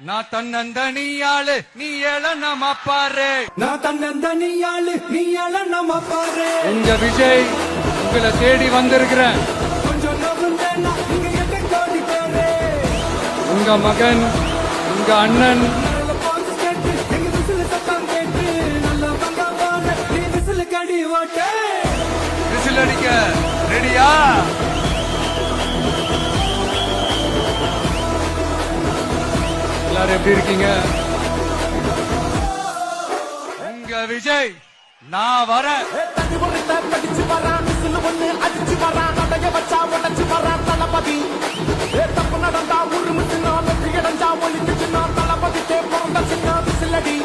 நான் தன்னந்தனியாளு நீ ஏழ நம்ம பாரு. நான் தன்னந்தனியாளு நீ ஏழ நம்ம பாரு. உங்க விஜய் உங்களை தேடி வந்திருக்கிறேன். கொஞ்சம் நவுந்தேன்னா இங்க எட்ட கோடி பேரு. உங்க மகன் உங்க அண்ணன் நல்ல பாஸ் கேட்டு எங்க விசில் சத்தம் கேட்டு நல்ல வந்தா போல நீ விசில் கடி ஓட்டு. விசில் அடிக்க ரெடியா? எல்லாரும் எப்படி இருக்கீங்க? உங்க விஜய் நான் வரேன். தண்ணி ஒருத்த படிச்சு வரான், விசில் ஒண்ணு அடிச்சு வரான், நடைய வச்சா உடச்சு வரான் தளபதி. தப்பு நடந்தா உருமுச்சுனா, வெற்றி அடைஞ்சா ஒழிக்குச்சுனா, தளபதிக்கே பிறந்த சின்ன விசிலடி.